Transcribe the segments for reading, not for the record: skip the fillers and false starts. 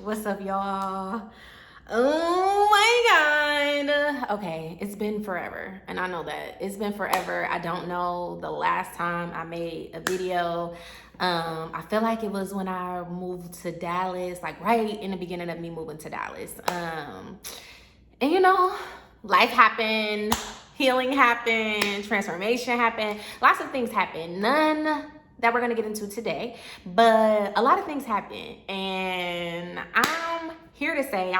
What's up, y'all? Oh my God. Okay, it's been forever, and I know that. It's been forever. I don't know the last time I made a video. I feel like it was when I moved to Dallas, like right in the beginning of me moving to Dallas. And life happened, healing happened, transformation happened, lots of things happened. None that we're gonna get into today, but a lot of things happened. And I'm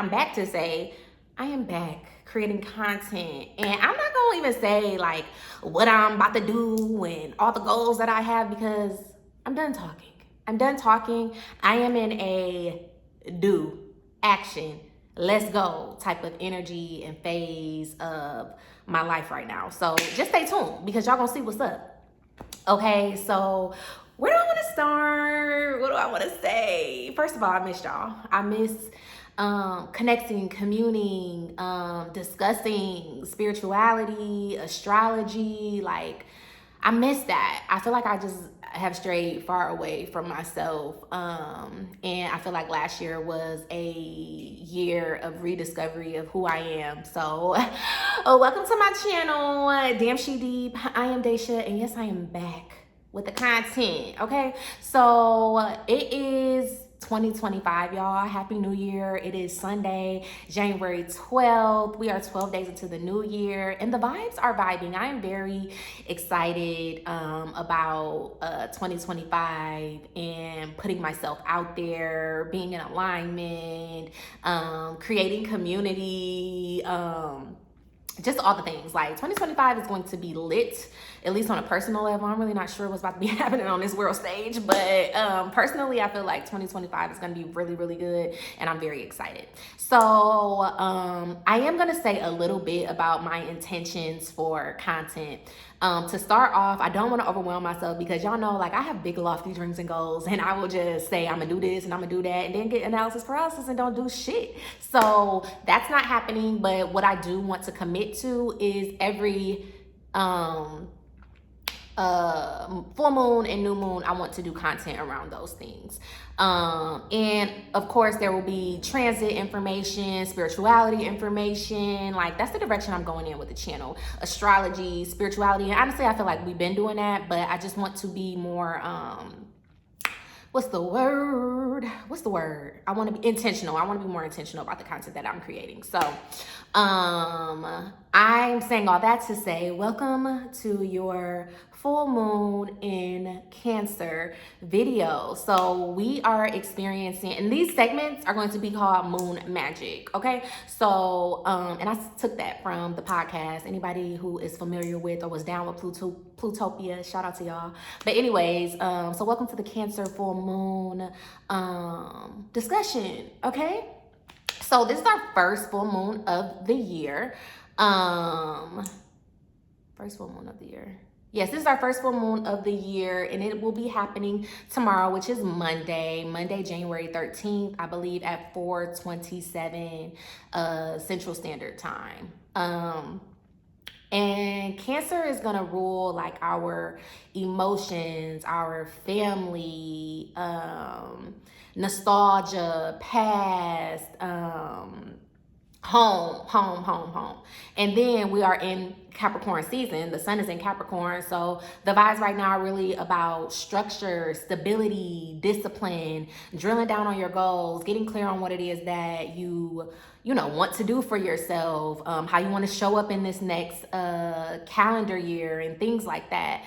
back to say, I am back creating content. And I'm not gonna even say like what I'm about to do and all the goals that I have because I'm done talking. I'm done talking. I am in a do, action, let's go type of energy and phase of my life right now. So just stay tuned because y'all gonna see what's up. Okay, so where do I want to start? What do I want to say? First of all, I miss y'all. I miss connecting, communing, discussing spirituality, astrology. Like, I miss that. I feel like I just have strayed far away from myself. And I feel like last year was a year of rediscovery of who I am. So, welcome to my channel, Damn She Deep. I am Daisha, and yes, I am back with the content. Okay, so it is 2025, y'all. Happy New Year. It is Sunday, January 12th. We are 12 days into the new year, and the vibes are vibing. I am very excited about 2025 and putting myself out there, being in alignment, creating community, just all the things. Like 2025 is going to be lit, at least on a personal level. I'm really not sure what's about to be happening on this world stage, but personally, I feel like 2025 is going to be really, really good, and I'm very excited. So I am going to say a little bit about my intentions for content. To start off, I don't want to overwhelm myself because y'all know, like, I have big lofty dreams and goals, and I will just say I'm gonna do this and I'm gonna do that, and then get analysis paralysis and don't do shit. So that's not happening. But what I do want to commit to is every full moon and new moon, I want to do content around those things. And of course, there will be transit information, spirituality information. Like, that's the direction I'm going in with the channel. Astrology, spirituality. And honestly, I feel like we've been doing that, but I just want to be more, what's the word? I want to be intentional. I want to be more intentional about the content that I'm creating. So, I'm saying all that to say, welcome to your full moon in Cancer video. So we are experiencing, and these segments are going to be called Moon Magic. Okay. So, and I took that from the podcast. Anybody who is familiar with or was down with Plutopia, shout out to y'all. But anyways, so welcome to the Cancer full moon discussion. Okay. So this is our first full moon of the year. First full moon of the year. Yes, this is our first full moon of the year, and it will be happening tomorrow, which is Monday, January 13th, I believe at 4:27 Central Standard Time. And Cancer is gonna rule like our emotions, our family, nostalgia, past, home. And then we are in Capricorn season. The sun is in Capricorn. So the vibes right now are really about structure, stability, discipline, drilling down on your goals, getting clear on what it is that you want to do for yourself, how you want to show up in this next calendar year and things like that.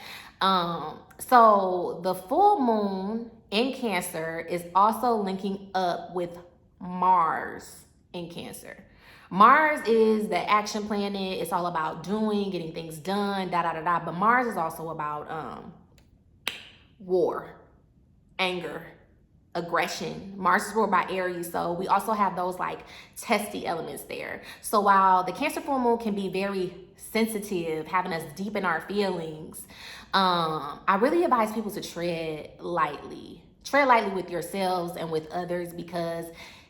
So the full moon in Cancer is also linking up with Mars in Cancer. Mars is the action planet. It's all about doing, getting things done, But Mars is also about war, anger, aggression. Mars is ruled by Aries, so we also have those like testy elements there. So while the Cancer full moon can be very sensitive, having us deep in our feelings, I really advise people to tread lightly with yourselves and with others, because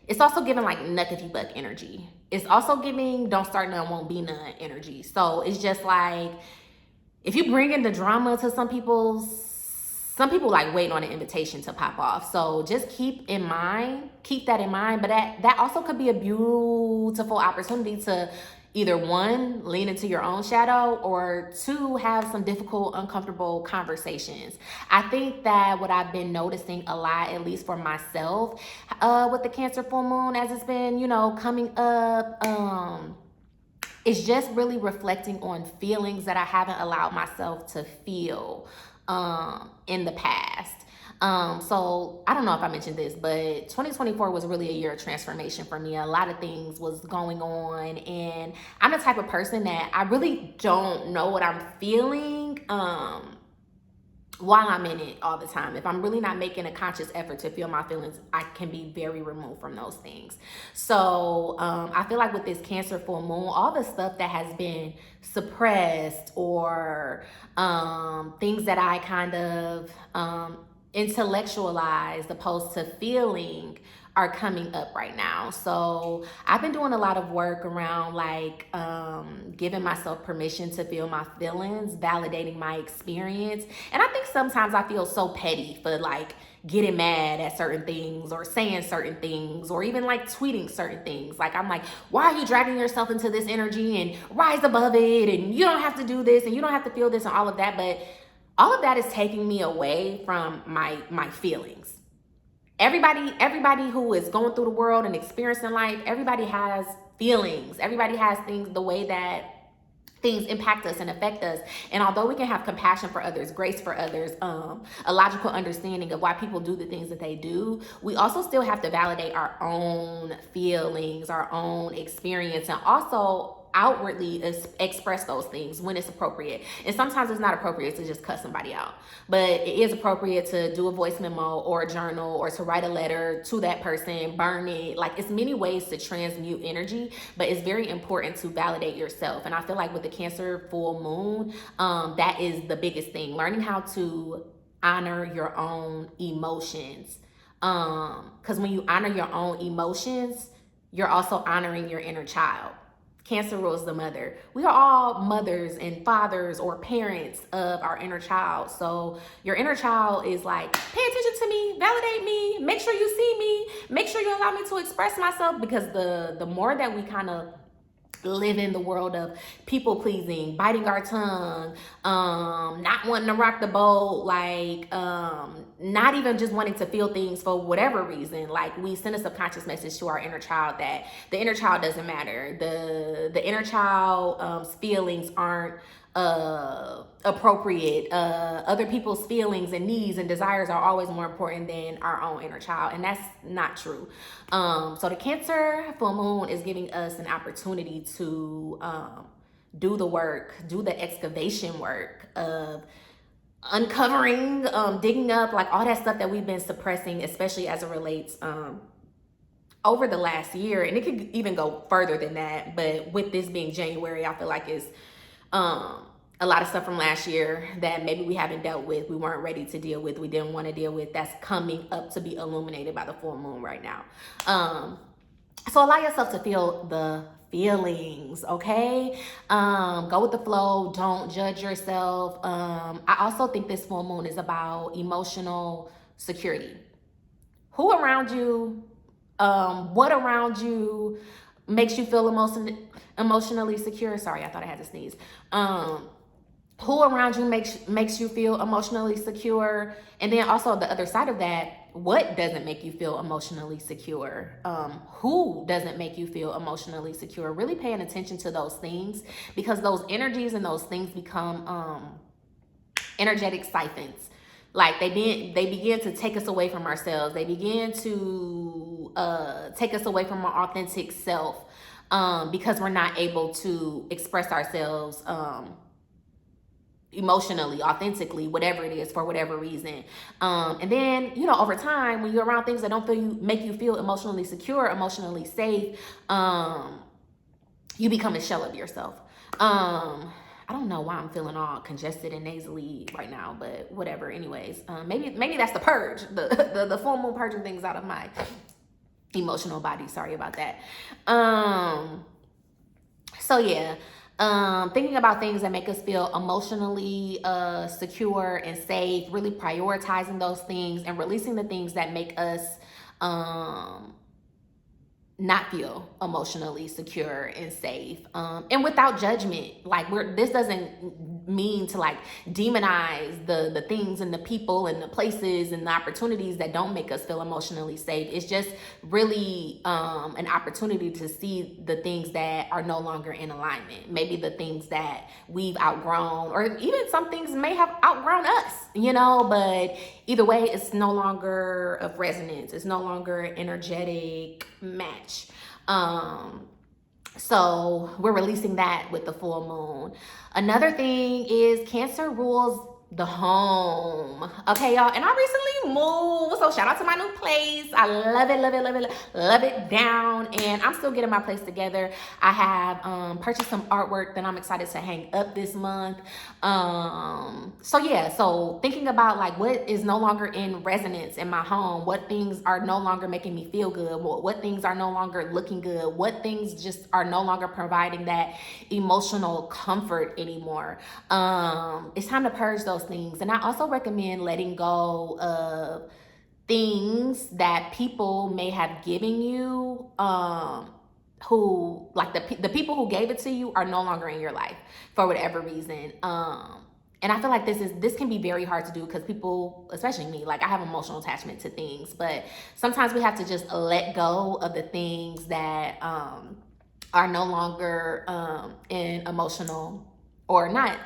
it's also giving like nuckety buck energy. It's also giving don't start none, won't be none energy. So it's just like, if you bring in the drama to some people's some people like waiting on an invitation to pop off. So just keep that in mind. But that also could be a beautiful opportunity to either one, lean into your own shadow, or two, have some difficult, uncomfortable conversations. I think that what I've been noticing a lot, at least for myself, with the Cancer full moon as it's been, coming up, it's just really reflecting on feelings that I haven't allowed myself to feel in the past. So I don't know if I mentioned this, but 2024 was really a year of transformation for me. A lot of things was going on, and I'm the type of person that I really don't know what I'm feeling while I'm in it all the time. If I'm really not making a conscious effort to feel my feelings, I can be very removed from those things. So I feel like with this Cancer full moon, all the stuff that has been suppressed, or things that I kind of intellectualized opposed to feeling, are coming up right now. So I've been doing a lot of work around like giving myself permission to feel my feelings, validating my experience. And I think sometimes I feel so petty for like getting mad at certain things, or saying certain things, or even like tweeting certain things. Like I'm like, why are you dragging yourself into this energy, and rise above it, and you don't have to do this, and you don't have to feel this, and all of that. But all of that is taking me away from my feelings. Everybody who is going through the world and experiencing life, everybody has feelings. Everybody has things, the way that things impact us and affect us. And although we can have compassion for others, grace for others, a logical understanding of why people do the things that they do, we also still have to validate our own feelings, our own experience, and also outwardly express those things when it's appropriate. And sometimes it's not appropriate to just cut somebody out, but it is appropriate to do a voice memo or a journal, or to write a letter to that person, burn it. Like, it's many ways to transmute energy, but it's very important to validate yourself. And I feel like with the Cancer full moon, that is the biggest thing, learning how to honor your own emotions. Because when you honor your own emotions, you're also honoring your inner child. Cancer rules the mother. We are all mothers and fathers or parents of our inner child. So your inner child is like, pay attention to me, validate me, make sure you see me, make sure you allow me to express myself. Because the more that we kind of live in the world of people pleasing, biting our tongue, not wanting to rock the boat, like not even just wanting to feel things for whatever reason, like we send a subconscious message to our inner child that the inner child doesn't matter. The inner child's feelings aren't appropriate. Other people's feelings and needs and desires are always more important than our own inner child, and that's not true. So the Cancer full moon is giving us an opportunity to do the work, do the excavation work of uncovering, digging up, like all that stuff that we've been suppressing, especially as it relates over the last year. And it could even go further than that, but with this being January, I feel like it's a lot of stuff from last year that maybe we haven't dealt with, we weren't ready to deal with, we didn't want to deal with, that's coming up to be illuminated by the full moon right now. So allow yourself to feel the feelings, okay? Go with the flow, don't judge yourself. I also think this full moon is about emotional security. Who around you, what around you makes you feel emotionally secure? Sorry, I thought I had to sneeze. Who around you makes you feel emotionally secure? And then also the other side of that, what doesn't make you feel emotionally secure? Who doesn't make you feel emotionally secure? Really paying attention to those things, because those energies and those things become energetic siphons. Like they begin to take us away from ourselves. They begin to take us away from our authentic self, because we're not able to express ourselves emotionally, authentically, whatever it is, for whatever reason. And then, over time, when you're around things that don't make you feel emotionally secure, emotionally safe, you become a shell of yourself. I don't know why I'm feeling all congested and nasally right now, but whatever. Anyways, maybe that's the purge, the full moon purging things out of my emotional body. Sorry about that. So yeah. Thinking about things that make us feel emotionally secure and safe, really prioritizing those things and releasing the things that make us um, not feel emotionally secure and safe, and without judgment. Like, this doesn't mean to like demonize the things and the people and the places and the opportunities that don't make us feel emotionally safe. It's just really an opportunity to see the things that are no longer in alignment, maybe the things that we've outgrown, or even some things may have outgrown us, but either way, it's no longer of resonance, it's no longer an energetic match. So we're releasing that with the full moon. Another thing is Cancer rules the home. Okay, y'all. And I recently moved. So shout out to my new place. I love it, love it, love it, love it down. And I'm still getting my place together. I have purchased some artwork that I'm excited to hang up this month. So yeah, so thinking about like what is no longer in resonance in my home, what things are no longer making me feel good, what things are no longer looking good, what things just are no longer providing that emotional comfort anymore. It's time to purge those things. And I also recommend letting go of things that people may have given you, who, like, the people who gave it to you are no longer in your life for whatever reason. And I feel like this can be very hard to do because people, especially me, like I have emotional attachment to things, but sometimes we have to just let go of the things that are no longer in emotional, or not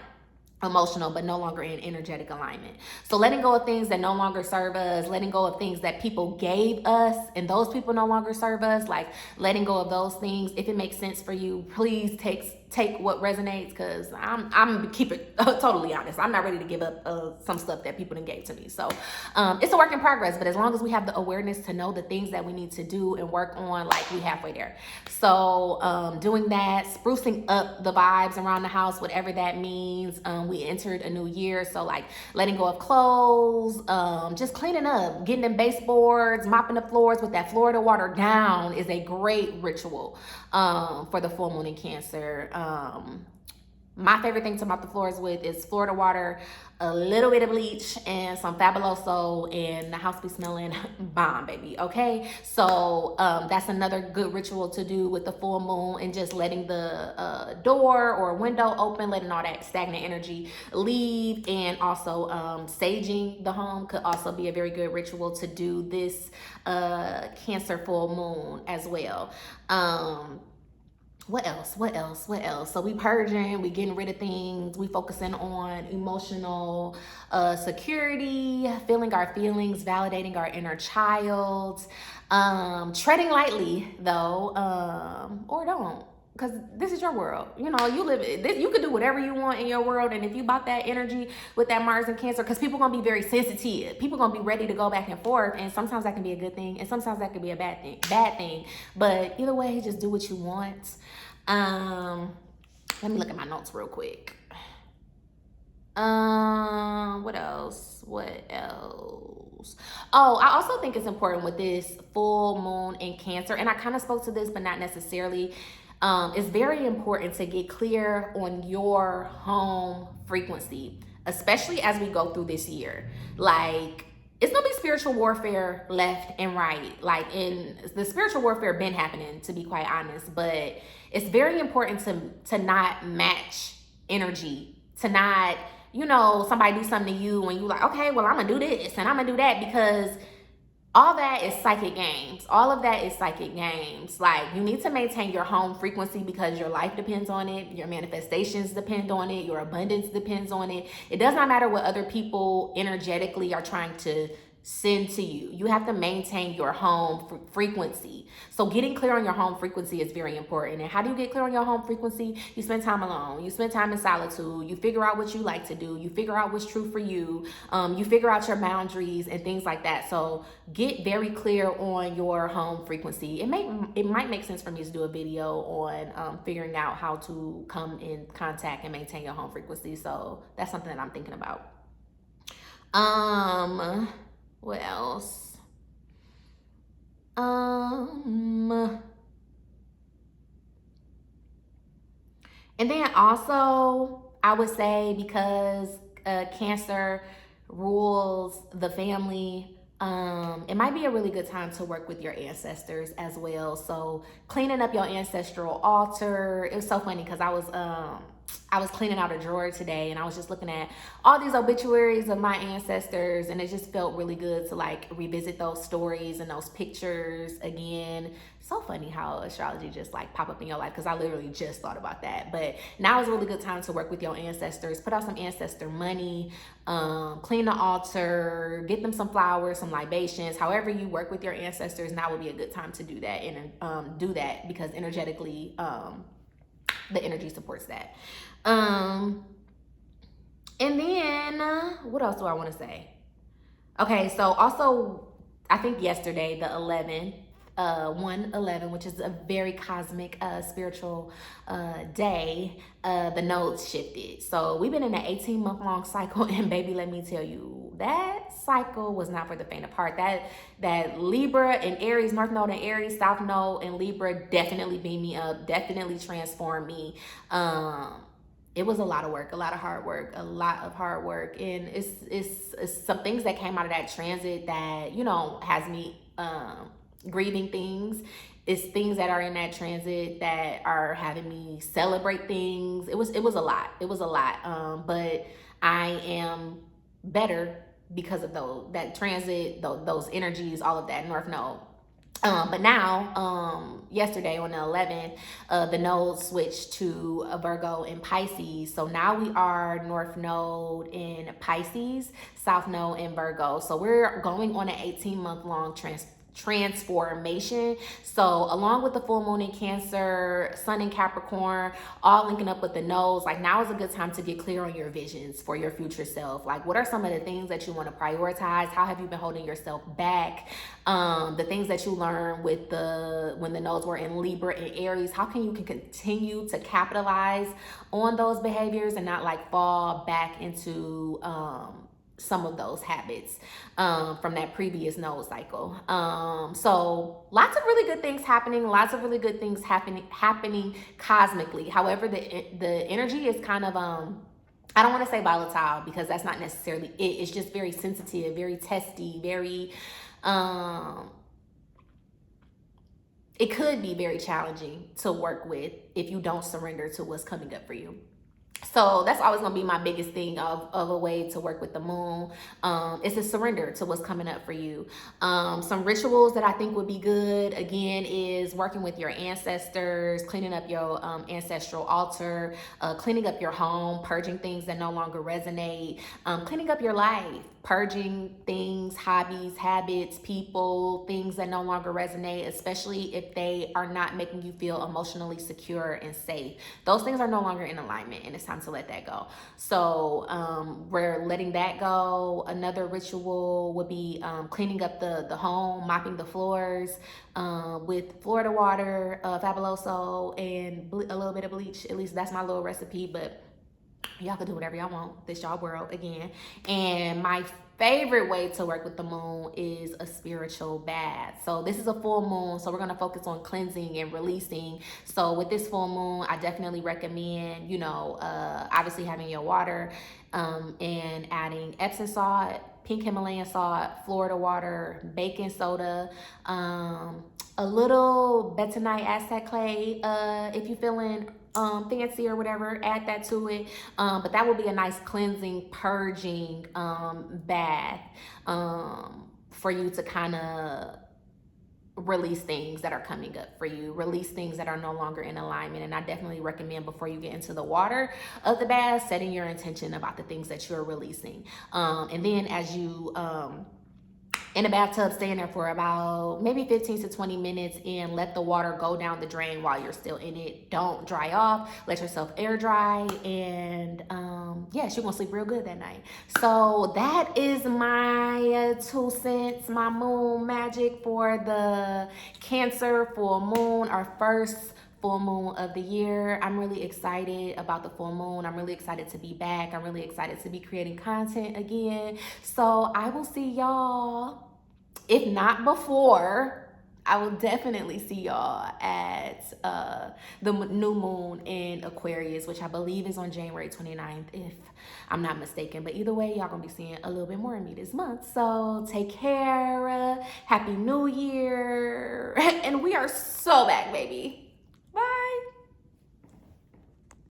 emotional, but no longer in energetic alignment. So letting go of things that no longer serve us, letting go of things that people gave us and those people no longer serve us, like letting go of those things. If it makes sense for you, please take what resonates, because I'm keep it totally honest. I'm not ready to give up some stuff that people done gave to me. So it's a work in progress, but as long as we have the awareness to know the things that we need to do and work on, like, we halfway there. So doing that, sprucing up the vibes around the house, whatever that means. We entered a new year, so like letting go of clothes, just cleaning up, getting them baseboards, mopping the floors with that Florida water down is a great ritual for the full moon in Cancer. My favorite thing to mop the floors with is Florida water, a little bit of bleach, and some Fabuloso, and the house be smelling bomb, baby. Okay, so that's another good ritual to do with the full moon, and just letting the door or window open, letting all that stagnant energy leave. And also saging the home could also be a very good ritual to do this Cancer full moon as well. What else? So we purging, we getting rid of things, we focusing on emotional security, feeling our feelings, validating our inner child, treading lightly though, or don't, because this is your world. You live this. You can do whatever you want in your world, and if you bought that energy with that Mars and Cancer, because people gonna be very sensitive. People gonna be ready to go back and forth, and sometimes that can be a good thing, and sometimes that can be a bad thing. But either way, just do what you want. Let me look at my notes real quick. What else? Oh, I also think it's important with this full moon in Cancer, and I kind of spoke to this, but not necessarily. It's very important to get clear on your home frequency, especially as we go through this year. Like, it's gonna be spiritual warfare left and right. Like, in the spiritual warfare been happening, to be quite honest, but it's very important to not match energy, to not, somebody do something to you and you like, okay, well, I'm gonna do this and I'm gonna do that, because all that is psychic games. All of that is psychic games. Like, you need to maintain your home frequency, because your life depends on it, your manifestations depend on it, your abundance depends on it. It does not matter what other people energetically are trying to send to you. You have to maintain your home frequency. So getting clear on your home frequency is very important. And how do you get clear on your home frequency? You spend time alone. You spend time in solitude. You figure out what you like to do. You figure out what's true for you. You figure out your boundaries and things like that. So get very clear on your home frequency. It might make sense for me to do a video on figuring out how to come in contact and maintain your home frequency. So that's something that I'm thinking about. What else? And then also, I would say because Cancer rules the family, it might be a really good time to work with your ancestors as well. So cleaning up your ancestral altar. It was so funny because I was cleaning out a drawer today and I was just looking at all these obituaries of my ancestors, and it just felt really good to like revisit those stories and those pictures again. So funny how astrology just like pop up in your life, because I literally just thought about that. But now is a really good time to work with your ancestors. Put out some ancestor money, clean the altar, get them some flowers, some libations. However you work with your ancestors, now would be a good time to do that, and do that because energetically, the energy supports that. And then what else do I want to say? Okay, so also I think yesterday, the 11th, 111, which is a very cosmic, spiritual day, the nodes shifted. So we've been in an 18-month long cycle, and baby, let me tell you, that cycle was not for the faint of heart. That Libra and Aries, North Node and Aries, South Node and Libra definitely beat me up, definitely transformed me. It was a lot of work, a lot of hard work, a lot of hard work. And it's some things that came out of that transit that, has me grieving things. It's things that are in that transit that are having me celebrate things. It was a lot. It was a lot. But I am better because of that transit, those energies, all of that North Node. But now, yesterday on the 11th, the node switched to a Virgo in Pisces. So now we are North Node in Pisces, South Node in Virgo. So we're going on an 18-month long transformation. So along with the full moon in Cancer, sun in Capricorn, all linking up with the nodes, like now is a good time to get clear on your visions for your future self. Like, what are some of the things that you want to prioritize? How have you been holding yourself back? The things that you learned with when the nodes were in Libra and Aries, how can you continue to capitalize on those behaviors and not like fall back into some of those habits from that previous node cycle. So lots of really good things happening, lots of really good things happening cosmically. However, the energy is kind of I don't want to say volatile, because that's not necessarily it. It's just very sensitive, very testy, very it could be very challenging to work with if you don't surrender to what's coming up for you. So that's always going to be my biggest thing of a way to work with the moon, is to surrender to what's coming up for you. Some rituals that I think would be good, again, is working with your ancestors, cleaning up your ancestral altar, cleaning up your home, purging things that no longer resonate, cleaning up your life, purging things, hobbies, habits, people, things that no longer resonate, especially if they are not making you feel emotionally secure and safe. Those things are no longer in alignment, and it's time to let that go. So we're letting that go. Another ritual would be cleaning up the home, mopping the floors with Florida water, Fabuloso, and a little bit of bleach. At least that's my little recipe, but y'all can do whatever y'all want. This y'all world again. And my favorite way to work with the moon is a spiritual bath. So this is a full moon, so we're going to focus on cleansing and releasing. So with this full moon, I definitely recommend, obviously having your water, and adding Epsom salt, pink Himalayan salt, Florida water, baking soda, a little bentonite Aztec clay, if you're feeling fancy or whatever, add that to it. But that will be a nice cleansing, purging bath for you to kind of release things that are coming up for you, release things that are no longer in alignment. And I definitely recommend, before you get into the water of the bath, setting your intention about the things that you're releasing. And then as you in a bathtub, staying there for about maybe 15 to 20 minutes and let the water go down the drain while you're still in it. Don't dry off. Let yourself air dry. And yes, you're going to sleep real good that night. So that is my 2 cents, my moon magic for the Cancer full moon, our first full moon of the year. I'm really excited about the full moon. I'm really excited to be back. I'm really excited to be creating content again. So I will see y'all, if not before, I will definitely see y'all at the new moon in Aquarius, which I believe is on January 29th, if I'm not mistaken. But either way, y'all gonna be seeing a little bit more of me this month. So take care. Happy New Year. And we are so back, baby.